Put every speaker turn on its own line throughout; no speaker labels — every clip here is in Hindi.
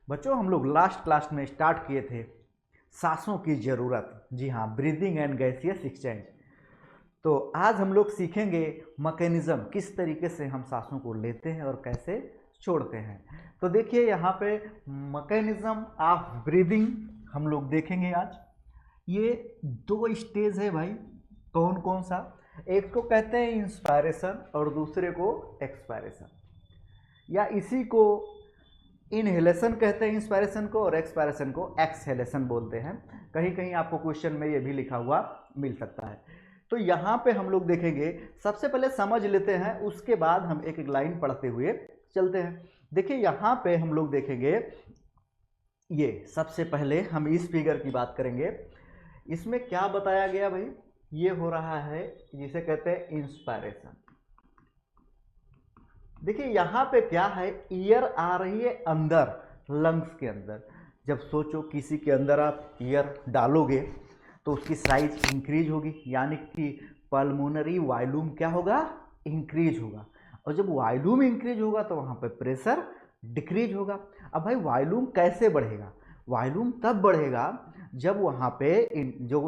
बच्चों हम लोग लास्ट क्लास में स्टार्ट किए थे सांसों की ज़रूरत। जी हाँ, ब्रीदिंग एंड गैसियस एक्सचेंज। तो आज हम लोग सीखेंगे मैकेनिज्म, किस तरीके से हम सांसों को लेते हैं और कैसे छोड़ते हैं। तो देखिए यहाँ पे मैकेनिज्म ऑफ ब्रीदिंग हम लोग देखेंगे आज। ये दो स्टेज है भाई, कौन कौन सा? एक को कहते हैं इंस्पायरेशन और दूसरे को एक्सपायरेशन, या इसी को इनहेलेशन कहते हैं इंस्पायरेशन को, और एक्सपायरेशन को एक्सहेलेशन बोलते हैं। कहीं कहीं आपको क्वेश्चन में ये भी लिखा हुआ मिल सकता है। तो यहाँ पे हम लोग देखेंगे, सबसे पहले समझ लेते हैं, उसके बाद हम एक एक लाइन पढ़ते हुए चलते हैं। देखिए यहाँ पे हम लोग देखेंगे, ये सबसे पहले हम इस फिगर की बात करेंगे। इसमें क्या बताया गया भाई? ये हो रहा है जिसे कहते हैं इंस्पायरेशन। देखिए यहाँ पे क्या है, ईयर आ रही है अंदर, लंग्स के अंदर। जब सोचो किसी के अंदर आप ईयर डालोगे तो उसकी साइज इंक्रीज होगी, यानी कि पल्मोनरी वॉल्यूम क्या होगा? इंक्रीज होगा। और जब वॉल्यूम इंक्रीज होगा तो वहाँ पे प्रेशर डिक्रीज होगा। अब भाई वॉल्यूम कैसे बढ़ेगा? वॉल्यूम तब बढ़ेगा जब वहाँ पे जो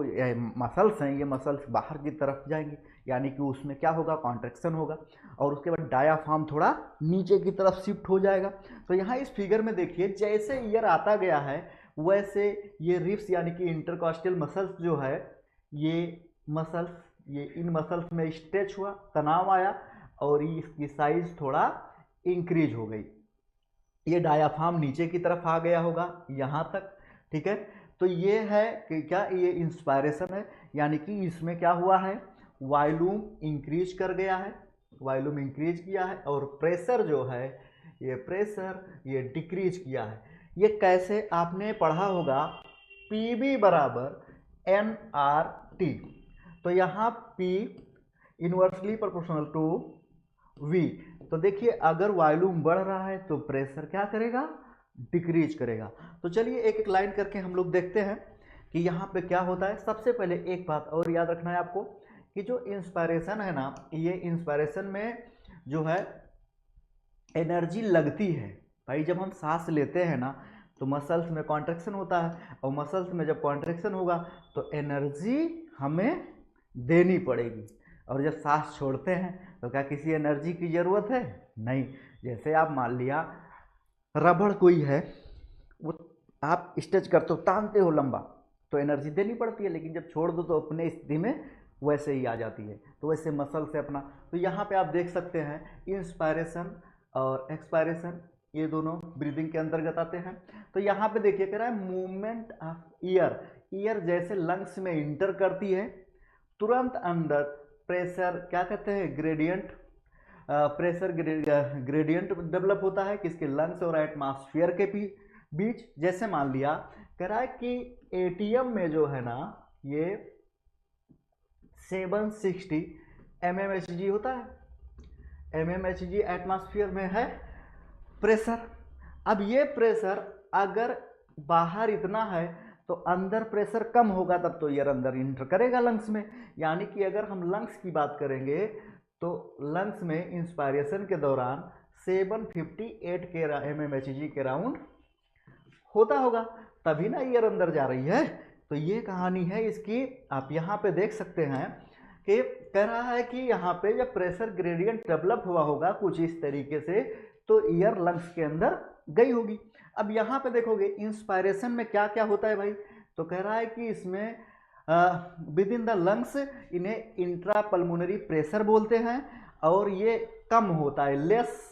मसल्स हैं, ये मसल्स बाहर की तरफ जाएंगे, यानी कि उसमें क्या होगा? कॉन्ट्रैक्शन होगा, और उसके बाद डायाफ्राम थोड़ा नीचे की तरफ शिफ्ट हो जाएगा। तो यहाँ इस फिगर में देखिए, जैसे ईयर आता गया है वैसे ये रिब्स यानी कि इंटरकॉस्टल मसल्स जो है, ये मसल्स, ये इन मसल्स में स्ट्रेच हुआ, तनाव आया, और इसकी साइज थोड़ा इंक्रीज हो गई। ये डायाफ्राम नीचे की तरफ आ गया होगा यहाँ तक, ठीक है। तो ये है कि क्या, ये इंस्पायरेशन है, यानी कि इसमें क्या हुआ है? वॉल्यूम इंक्रीज कर गया है, वॉल्यूम इंक्रीज किया है, और प्रेशर जो है, ये प्रेशर ये डिक्रीज किया है। ये कैसे? आपने पढ़ा होगा पीबी बराबर एन आर टी। तो यहाँ P inversely proportional to V. तो देखिए अगर वॉल्यूम बढ़ रहा है तो प्रेशर क्या करेगा? डिक्रीज करेगा। तो चलिए एक एक लाइन करके हम लोग देखते हैं कि यहाँ पे क्या होता है। सबसे पहले एक बात और याद रखना है आपको कि जो इंस्पायरेशन है ना, ये इंस्पायरेशन में जो है एनर्जी लगती है भाई। जब हम सांस लेते हैं ना तो मसल्स में कॉन्ट्रैक्शन होता है, और मसल्स में जब कॉन्ट्रैक्शन होगा तो एनर्जी हमें देनी पड़ेगी। और जब सांस छोड़ते हैं तो क्या किसी एनर्जी की ज़रूरत है? नहीं। जैसे आप मान लिया रबड़ कोई है, वो आप स्ट्रेच करते हो, तानते हो लंबा, तो एनर्जी देनी पड़ती है, लेकिन जब छोड़ दो तो अपने स्थिति में वैसे ही आ जाती है। तो वैसे मसल से अपना, तो यहाँ पे आप देख सकते हैं इंस्पायरेशन और एक्सपायरेशन ये दोनों ब्रीदिंग के अंतर्गत आते हैं। तो यहाँ पे देखिए कह रहा है मूवमेंट ऑफ ईयर। ईयर जैसे लंग्स में इंटर करती है, तुरंत अंदर प्रेशर क्या कहते हैं? ग्रेडियंट, प्रेशर ग्रेडियंट डेवलप होता है किसके? लंग्स और एटमॉस्फेयर के बीच। जैसे मान लिया कह रहा है कि एटीएम में जो है ना, ये 760 mmHg होता है। mmHg एटमॉस्फेयर में है प्रेशर। अब ये प्रेशर अगर बाहर इतना है तो अंदर प्रेशर कम होगा, तब तो एयर अंदर इंटर करेगा लंग्स में। यानी कि अगर हम लंग्स की बात करेंगे तो लंग्स में इंस्पायरेशन के दौरान 758 के mmHg के राउंड होता होगा, तभी ना एयर अंदर जा रही है। तो ये कहानी है इसकी। आप यहाँ पे देख सकते हैं कि कह रहा है कि यहाँ पे जब प्रेशर ग्रेडियंट डेवलप हुआ होगा कुछ इस तरीके से, तो एयर लंग्स के अंदर गई होगी। अब यहाँ पे देखोगे इंस्पायरेशन में क्या क्या होता है भाई, तो कह रहा है कि इसमें विद इन द लंग्स इन्हें इंट्रा पल्मोनरी प्रेशर बोलते हैं, और ये कम होता है, लेस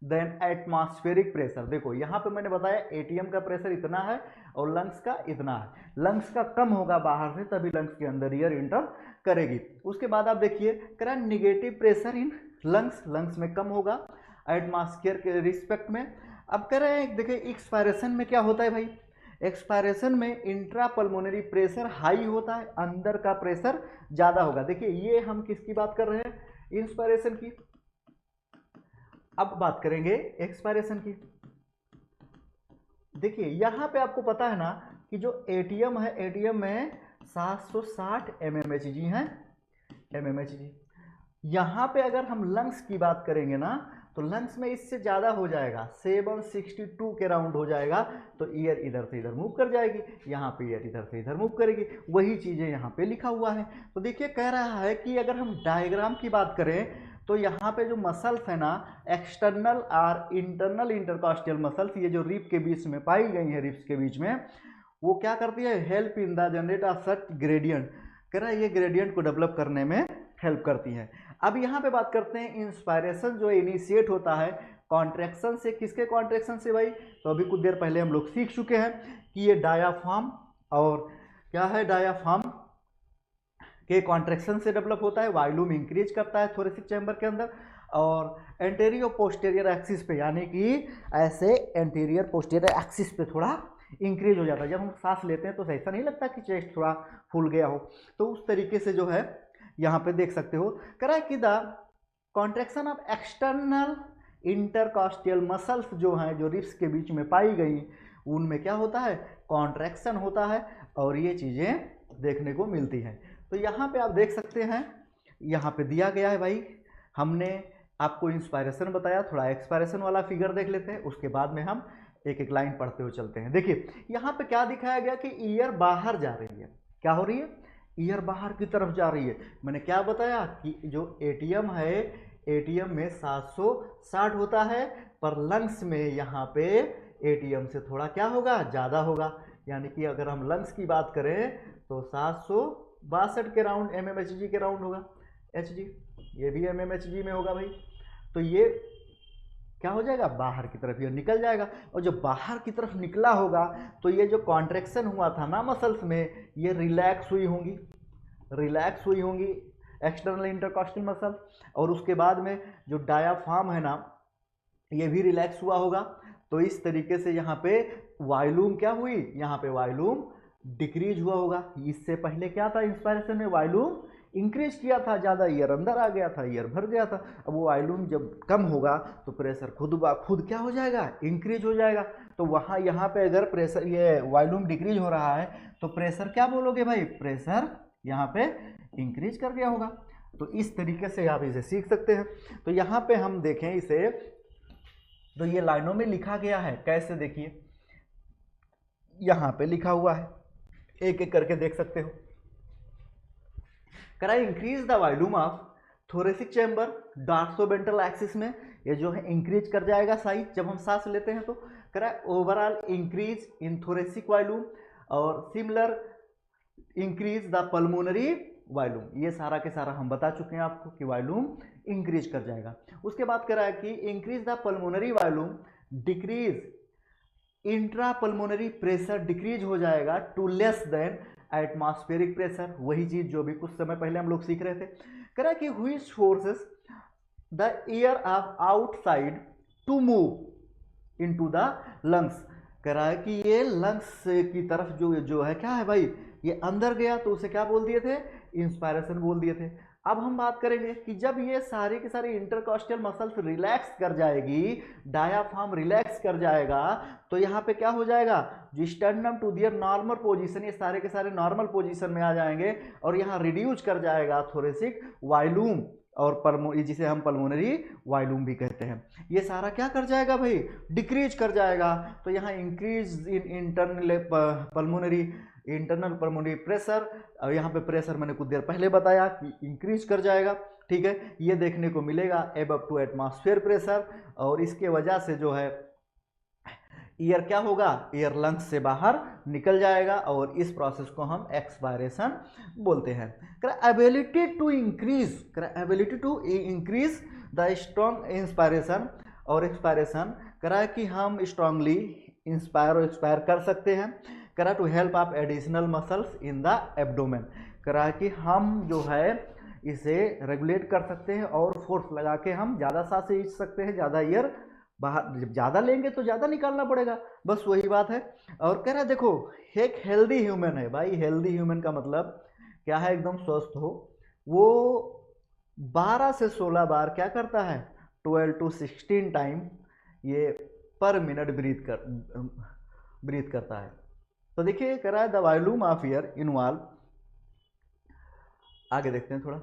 देन एटमॉस्फेरिक प्रेशर। देखो यहाँ पे मैंने बताया एटीएम का प्रेशर इतना है और लंग्स का इतना है। लंग्स का कम होगा बाहर से, तभी लंग्स के अंदर एयर इंटर करेगी। उसके बाद आप देखिए कह रहा है negative pressure in lungs, lungs में कम होगा एटमॉस्फेयर के रिस्पेक्ट में। अब कह रहे हैं देखिए एक्सपायरेशन में क्या होता है भाई, एक्सपायरेशन में इंट्रा पल्मोनरी प्रेशर हाई होता है, अंदर का प्रेशर ज़्यादा होगा। देखिए ये हम किसकी बात कर रहे हैं? इंस्पायरेशन की। अब बात करेंगे एक्सपायरेशन की। देखिए यहाँ पे आपको पता है ना कि जो एटीएम है, एटीएम में 760 mmHg है, mmHg। यहाँ पे अगर हम लंग्स की बात करेंगे ना तो लंग्स में इससे ज़्यादा हो जाएगा, 762 के राउंड हो जाएगा, तो ईयर इधर से इधर मूव कर जाएगी, यहाँ पे ईयर इधर से इधर मूव करेगी, वही चीज़ें यहाँ पे लिखा हुआ है। तो देखिए कह रहा है कि अगर हम डायग्राम की बात करें तो यहाँ पे जो मसल्स है ना, एक्सटर्नल और इंटरनल इंटरकॉस्टियल मसल्स, ये जो रिब के बीच में पाई गई है, रिब्स के बीच में, वो क्या करती है, help in the generate of such gradient, कह रहा है ये ग्रेडियंट को डेवलप करने में हेल्प करती है। अब यहाँ पे बात करते हैं इंस्पायरेशन जो इनिशिएट होता है कॉन्ट्रैक्शन से, किसके कॉन्ट्रैक्शन से भाई, तो अभी कुछ देर पहले हम लोग सीख चुके हैं कि ये डायाफ्राम और क्या है, डायाफ्राम के कॉन्ट्रैक्शन से डेवलप होता है, वॉल्यूम इंक्रीज करता है थोरेसिक चैम्बर के अंदर, और एंटीरियर पोस्टीरियर एक्सिस पे, यानी कि ऐसे एंटीरियर पोस्टीरियर एक्सिस पे थोड़ा इंक्रीज हो जाता है। जब हम सांस लेते हैं तो ऐसा नहीं लगता कि चेस्ट थोड़ा फूल गया हो, तो उस तरीके से जो है यहाँ पे देख सकते हो, कह रहा है कि the contraction of external intercostal muscles जो हैं, जो रिब्स के बीच में पाई गई, उनमें क्या होता है, कॉन्ट्रैक्शन होता है, और ये चीज़ें देखने को मिलती हैं। तो यहाँ पे आप देख सकते हैं, यहाँ पे दिया गया है भाई, हमने आपको इंस्पायरेशन बताया, थोड़ा एक्सपायरेशन वाला फिगर देख लेते हैं, उसके बाद में हम एक एक लाइन पढ़ते हुए चलते हैं। देखिए यहाँ पे क्या दिखाया गया कि ईयर बाहर जा रही है, क्या हो रही है, ईयर बाहर की तरफ जा रही है। मैंने क्या बताया कि जो एटीएम है, एटीएम में 760 होता है, पर लंग्स में यहाँ पे एटीएम से थोड़ा क्या होगा, ज़्यादा होगा, यानी कि अगर हम लंग्स की बात करें तो 762 के राउंड mmHg के राउंड होगा, hg ये भी mmHg में होगा भाई। तो ये क्या हो जाएगा, बाहर की तरफ ये निकल जाएगा, और जब बाहर की तरफ निकला होगा तो ये जो कॉन्ट्रैक्शन हुआ था ना मसल्स में, ये रिलैक्स हुई होंगी, रिलैक्स हुई होंगी एक्सटर्नल इंटरकॉस्टल मसल, और उसके बाद में जो डायाफ्राम है ना, ये भी रिलैक्स हुआ होगा। तो इस तरीके से यहाँ पे वॉल्यूम क्या हुई, यहाँ पे वॉल्यूम डिक्रीज हुआ होगा। इससे पहले क्या था, इंस्पायरेशन में वॉल्यूम इंक्रीज किया था, ज़्यादा ईयर अंदर आ गया था, ईयर भर गया था। अब वो वॉल्यूम जब कम होगा तो प्रेशर खुद क्या हो जाएगा, इंक्रीज हो जाएगा। तो वहाँ यहाँ पे अगर प्रेशर, ये वॉल्यूम डिक्रीज हो रहा है, तो प्रेशर क्या बोलोगे भाई, प्रेशर यहाँ पे इंक्रीज कर गया होगा। तो इस तरीके से आप इसे सीख सकते हैं। तो यहाँ पे हम देखें इसे, तो ये लाइनों में लिखा गया है, कैसे देखिए, यहाँ पे लिखा हुआ है, एक एक करके देख सकते हो। करा increase the volume of thoracic chamber dorsoventral axis में, ये जो है इंक्रीज कर जाएगा साइज जब हम सांस लेते हैं। तो करा overall increase in thoracic volume, और similar increase the pulmonary volume. ये सारा के सारा हम बता चुके हैं आपको कि वॉल्यूम इंक्रीज कर जाएगा। उसके बाद कह रहा है कि increase the pulmonary volume, decrease intra pulmonary pressure decrease हो जाएगा to less than atmospheric pressure. वही चीज जो भी कुछ समय पहले हम लोग सीख रहे थे। कह रहा है कि which forces the air of outside to move into the lungs. कह रहा है कि ये लंग्स की तरफ जो है क्या है भाई, ये अंदर गया, तो उसे क्या बोल दिए थे, इंस्पायरेशन बोल दिए थे। अब हम बात करेंगे कि जब ये सारे के सारे इंटरकॉस्टल मसल्स रिलैक्स कर जाएगी, डायाफ्राम रिलैक्स कर जाएगा, तो यहाँ पे क्या हो जाएगा, जो sternum to their normal position, ये सारे के सारे नॉर्मल पोजीशन में आ जाएंगे, और यहाँ रिड्यूस कर जाएगा थोरेसिक वॉल्यूम, और जिसे हम पल्मोनरी वॉल्यूम भी कहते हैं। ये सारा क्या कर जाएगा भाई, डिक्रीज कर जाएगा। तो यहाँ increase in internal pulmonary pressure, और यहाँ पे प्रेशर मैंने कुछ देर पहले बताया कि इंक्रीज कर जाएगा, ठीक है। ये देखने को मिलेगा एबव टू एटमॉस्फेयर प्रेशर, और इसके वजह से जो है ईयर क्या होगा, ईयर लंग्स से बाहर निकल जाएगा, और इस प्रोसेस को हम एक्सपायरेशन बोलते हैं। Ability to increase the strong inspiration और एक्सपायरेशन, करा कि हम स्ट्रांगली इंस्पायर और एक्सपायर कर सकते हैं। करा to help of additional muscles in the abdomen, करा कि हम जो है इसे रेगुलेट कर सकते हैं, और फोर्स लगा के हम ज़्यादा सांस खींच सकते हैं, ज़्यादा ईयर बाहर, जब ज़्यादा लेंगे तो ज़्यादा निकालना पड़ेगा, बस वही बात है। और कह रहा है देखो, एक हेल्दी ह्यूमन है भाई, हेल्दी ह्यूमन का मतलब क्या है, एकदम स्वस्थ हो, वो 12 से 16 बार क्या करता है, 12 to 16 टाइम ये पर मिनट ब्रीथ करता है। तो देखिए कह रहा है the volume of air involve, आगे देखते हैं थोड़ा,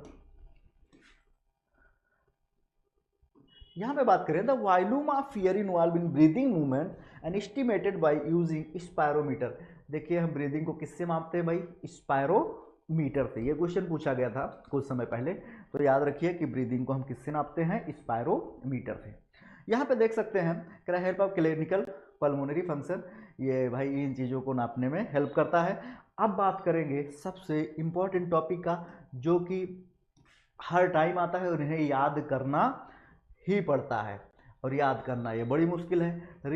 यहाँ पे बात करें the volume of air involve in breathing movement and estimated by using spirometer. देखिए हम ब्रीदिंग को किससे मापते हैं भाई, स्पायरोमीटर से। ये क्वेश्चन पूछा गया था कुछ समय पहले, तो याद रखिए कि ब्रीदिंग को हम किससे नापते हैं, स्पायरोमीटर से। यहाँ पे देख सकते हैं can help of clinical pulmonary function, ये भाई इन चीज़ों को नापने में हेल्प करता है। अब बात करेंगे सबसे इम्पोर्टेंट टॉपिक का, जो कि हर टाइम आता है और इन्हें याद करना ही पड़ता है, और याद करना ये बड़ी मुश्किल है।